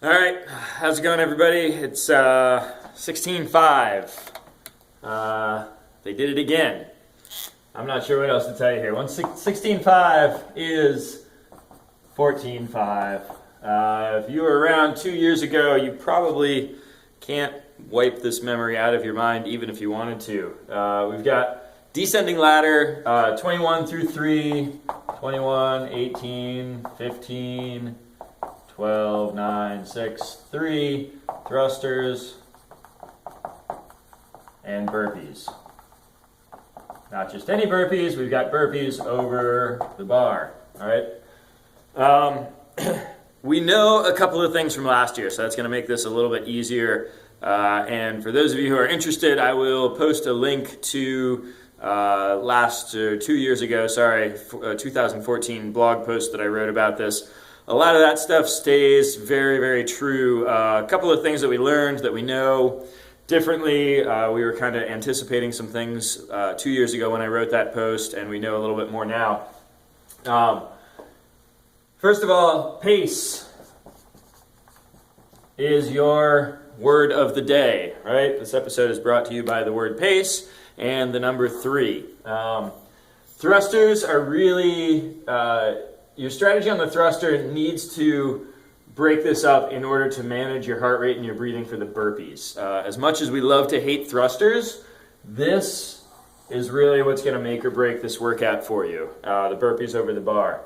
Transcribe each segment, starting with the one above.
All right, how's it going, everybody? It's 16:05. They did it again. I'm not sure what else to tell you here. 16:05 is 14:05. If you were around 2 years ago, you probably can't wipe this memory out of your mind, even if you wanted to. We've got descending ladder, 21 through 3, 21, 18, 15. 12, 9, 6, 3, thrusters, and burpees. Not just any burpees, we've got burpees over the bar. All right. We know a couple of things from last year, so that's going to make this a little bit easier. And for those of you who are interested, I will post a link to 2 years ago, 2014 blog post that I wrote about this. A lot of that stuff stays very, very true. A couple of things that we learned that we know differently. We were kind of anticipating some things 2 years ago when I wrote that post, and we know a little bit more now. First of all, pace is your word of the day, right? This episode is brought to you by the word pace and the number 3. Thrusters are really... your strategy on the thruster needs to break this up in order to manage your heart rate and your breathing for the burpees. As much as we love to hate thrusters, this is really what's going to make or break this workout for you, the burpees over the bar.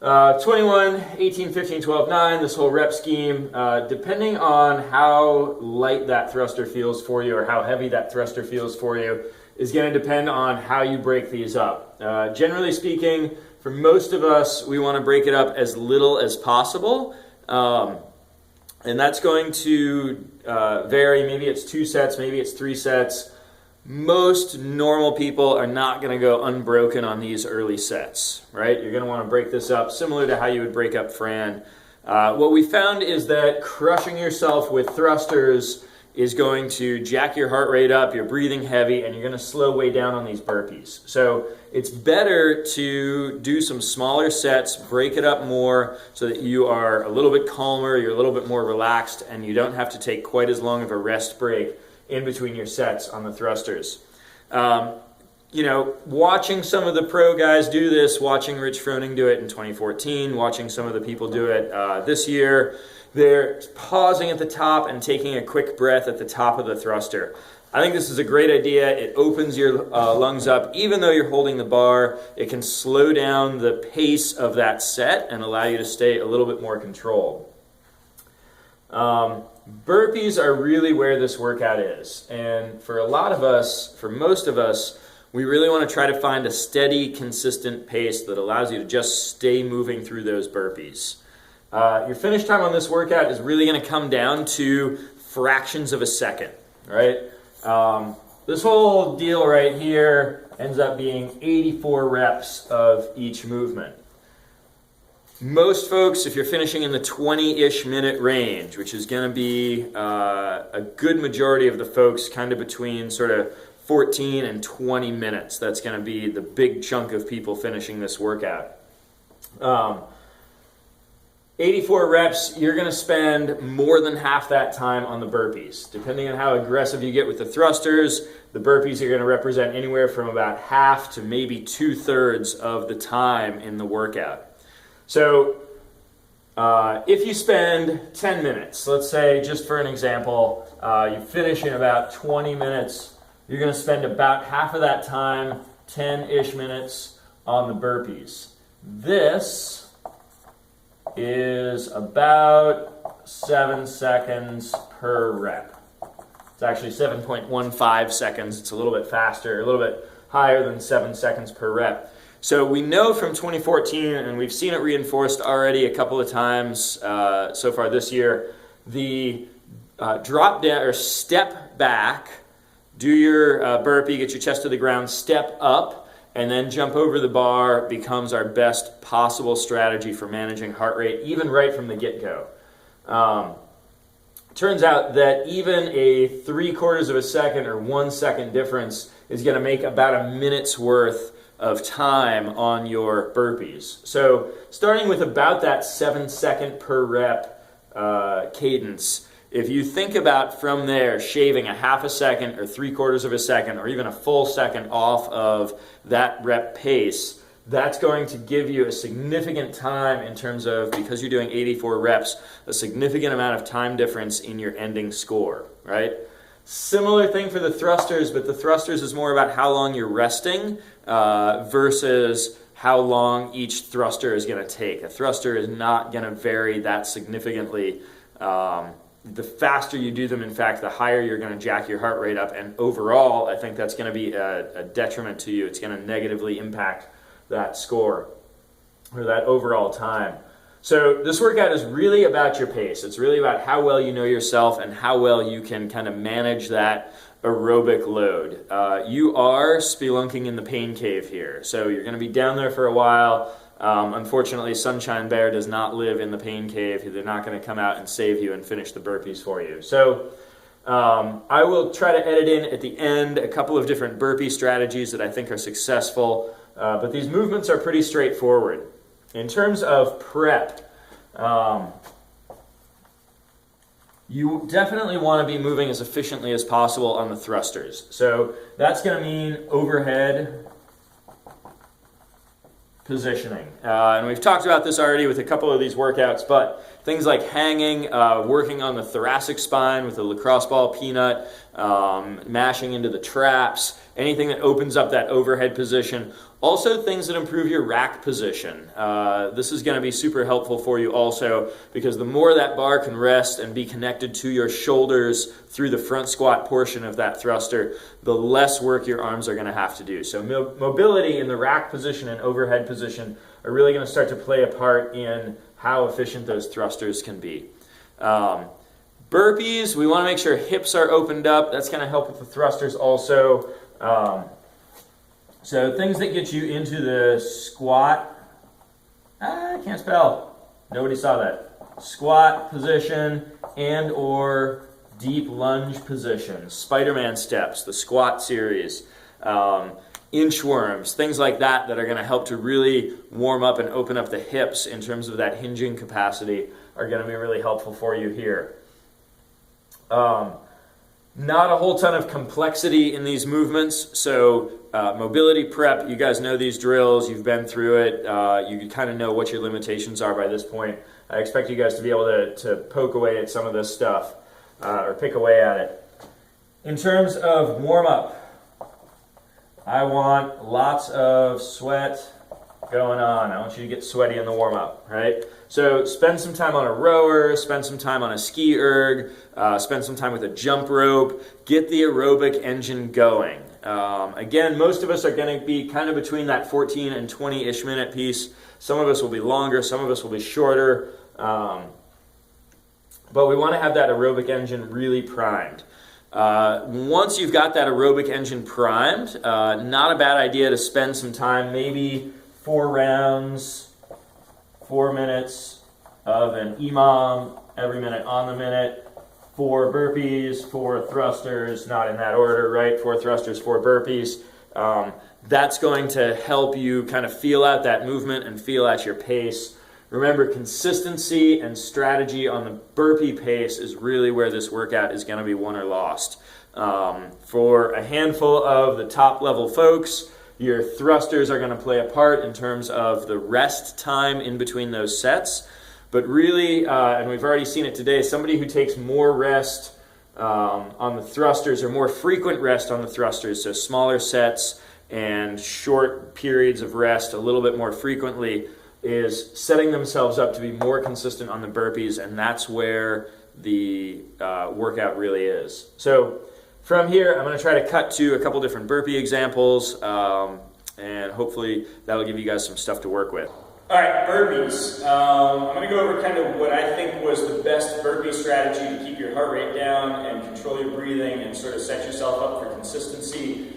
21, 18, 15, 12, 9, this whole rep scheme, depending on how light that thruster feels for you or how heavy that thruster feels for you, is going to depend on how you break these up. Generally speaking, for most of us, we want to break it up as little as possible, and that's going to vary. Maybe it's 2 sets, maybe it's 3 sets. Most normal people are not going to go unbroken on these early sets, right? You're going to want to break this up similar to how you would break up Fran. What we found is that crushing yourself with thrusters is going to jack your heart rate up, you're breathing heavy, and you're going to slow way down on these burpees. So it's better to do some smaller sets, break it up more so that you are a little bit calmer, you're a little bit more relaxed, and you don't have to take quite as long of a rest break in between your sets on the thrusters. Watching some of the pro guys do this, watching Rich Froning do it in 2014, watching some of the people do it this year, they're pausing at the top and taking a quick breath at the top of the thruster. I think this is a great idea. It opens your lungs up. Even though you're holding the bar, it can slow down the pace of that set and allow you to stay a little bit more controlled. Burpees are really where this workout is. And for a lot of us, for most of us, we really want to try to find a steady, consistent pace that allows you to just stay moving through those burpees. Your finish time on this workout is really going to come down to fractions of a second, right? This whole deal right here ends up being 84 reps of each movement. Most folks, if you're finishing in the 20-ish minute range, which is going to be a good majority of the folks kind of between sort of 14 and 20 minutes, that's going to be the big chunk of people finishing this workout. 84 reps, you're going to spend more than half that time on the burpees. Depending on how aggressive you get with the thrusters, the burpees are going to represent anywhere from about half to maybe 2/3 of the time in the workout. So if you spend 10 minutes, let's say just for an example, you finish in about 20 minutes, you're going to spend about half of that time, 10-ish minutes, on the burpees. This is about 7 seconds per rep. It's actually 7.15 seconds. It's a little bit faster, a little bit higher than 7 seconds per rep. So we know from 2014, and we've seen it reinforced already a couple of times so far this year, the drop down or step back, do your burpee, get your chest to the ground, step up, and then jump over the bar becomes our best possible strategy for managing heart rate, even right from the get-go. Turns out that even a 3/4 of a second or 1 second difference is going to make about a minute's worth of time on your burpees. So starting with about that 7 second per rep cadence, if you think about from there shaving a half a second or 3/4 of a second or even a full second off of that rep pace, that's going to give you a significant time in terms of, because you're doing 84 reps, a significant amount of time difference in your ending score, right? Similar thing for the thrusters, but the thrusters is more about how long you're resting versus how long each thruster is going to take. A thruster is not going to vary that significantly. The faster you do them, in fact, the higher you're going to jack your heart rate up, and overall, I think that's going to be a detriment to you. It's going to negatively impact that score or that overall time. So this workout is really about your pace. It's really about how well you know yourself and how well you can kind of manage that aerobic load. You are spelunking in the pain cave here, so you're going to be down there for a while. Unfortunately, Sunshine Bear does not live in the pain cave. They're not going to come out and save you and finish the burpees for you. So I will try to edit in at the end a couple of different burpee strategies that I think are successful, but these movements are pretty straightforward. In terms of prep, you definitely want to be moving as efficiently as possible on the thrusters. So that's going to mean overhead positioning. And we've talked about this already with a couple of these workouts, but things like hanging, working on the thoracic spine with a lacrosse ball peanut, mashing into the traps, anything that opens up that overhead position. Also things that improve your rack position. This is going to be super helpful for you also, because the more that bar can rest and be connected to your shoulders through the front squat portion of that thruster, the less work your arms are going to have to do. So mobility in the rack position and overhead position are really going to start to play a part in how efficient those thrusters can be. Burpees, we want to make sure hips are opened up. That's going to help with the thrusters also. So things that get you into the squat, I can't spell, nobody saw that. Squat position and or deep lunge position, Spider-Man steps, the squat series, inchworms, things like that that are going to help to really warm up and open up the hips in terms of that hinging capacity are going to be really helpful for you here. Not a whole ton of complexity in these movements, so mobility prep, you guys know these drills, you've been through it, you kind of know what your limitations are by this point. I expect you guys to be able to poke away at some of this stuff, or pick away at it. In terms of warm-up, I want lots of sweat going on. I want you to get sweaty in the warm-up, right? So spend some time on a rower, spend some time on a ski erg, spend some time with a jump rope, get the aerobic engine going. Again, most of us are going to be kind of between that 14 and 20-ish minute piece. Some of us will be longer, some of us will be shorter, but we want to have that aerobic engine really primed. Once you've got that aerobic engine primed, not a bad idea to spend some time, maybe 4 rounds, 4 minutes of an EMOM, every minute on the minute, 4 burpees, 4 thrusters, not in that order, right? 4 thrusters, 4 burpees. That's going to help you kind of feel out that movement and feel out your pace. Remember, consistency and strategy on the burpee pace is really where this workout is going to be won or lost. For a handful of the top level folks, your thrusters are going to play a part in terms of the rest time in between those sets. But really, and we've already seen it today, somebody who takes more rest on the thrusters or more frequent rest on the thrusters, so smaller sets and short periods of rest a little bit more frequently, is setting themselves up to be more consistent on the burpees, and that's where the workout really is. So from here, I'm going to try to cut to a couple different burpee examples, and hopefully that'll give you guys some stuff to work with. All right, burpees. I'm going to go over kind of what I think was the best burpee strategy to keep your heart rate down and control your breathing and sort of set yourself up for consistency.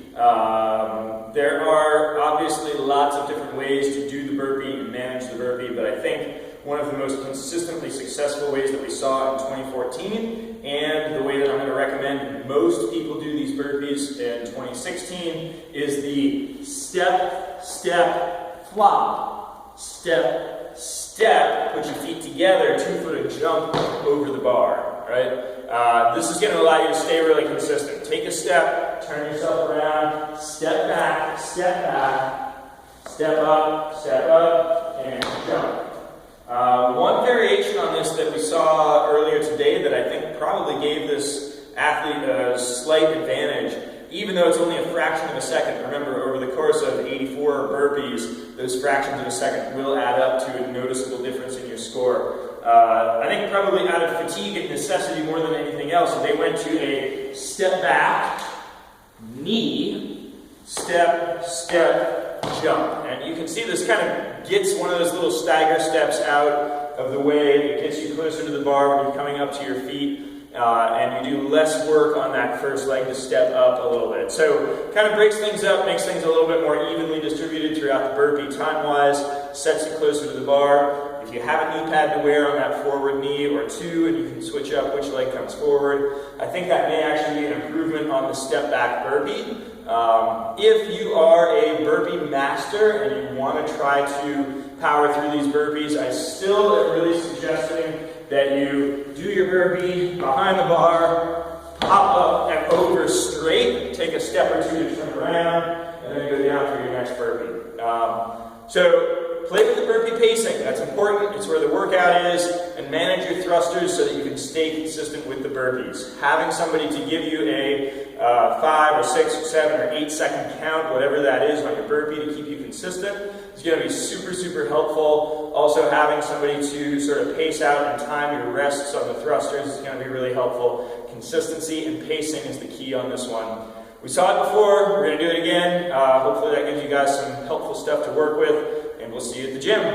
There are obviously lots of different ways to do the burpee and manage the burpee, but I think one of the most consistently successful ways that we saw in 2014, and the way that I'm going to recommend most people do these burpees in 2016, is the step, step, flop, step, step. step, put your feet together, 2-foot jump over the bar, right? This is going to allow you to stay really consistent. Take a step, turn yourself around, step back, step up, and jump. One variation on this that we saw earlier today that I think probably gave this athlete a slight advantage, even though it's only a fraction of a second. Remember, over the course of 84 burpees, those fractions of a second will add up to a noticeable difference in your score. I think probably out of fatigue and necessity more than anything else, they went to a step back, knee, step, jump. And you can see this kind of gets one of those little stagger steps out of the way. It gets you closer to the bar when you're coming up to your feet. And you do less work on that first leg to step up a little bit. So kind of breaks things up, makes things a little bit more evenly distributed throughout the burpee time-wise, sets you closer to the bar. If you have a knee pad to wear on that forward knee or two, and you can switch up which leg comes forward, I think that may actually be an improvement on the step back burpee. If you are a burpee master and you want to try to power through these burpees, I still am really suggesting that you do your burpee behind the bar, pop up and over straight, take a step or two to turn around, and then go down for your next burpee. So play with the burpee pacing. That's important. It's where the workout is, and manage your thrusters so that you can stay consistent with the burpees. Having somebody to give you a 5 or 6 or 7 or 8 second count, whatever that is, on your burpee to keep you consistent is going to be super helpful. Also, having somebody to sort of pace out and time your rests on the thrusters is going to be really helpful. Consistency and pacing is the key on this one. We saw it before, we're going to do it again. Hopefully that gives you guys some helpful stuff to work with, and we'll see you at the gym.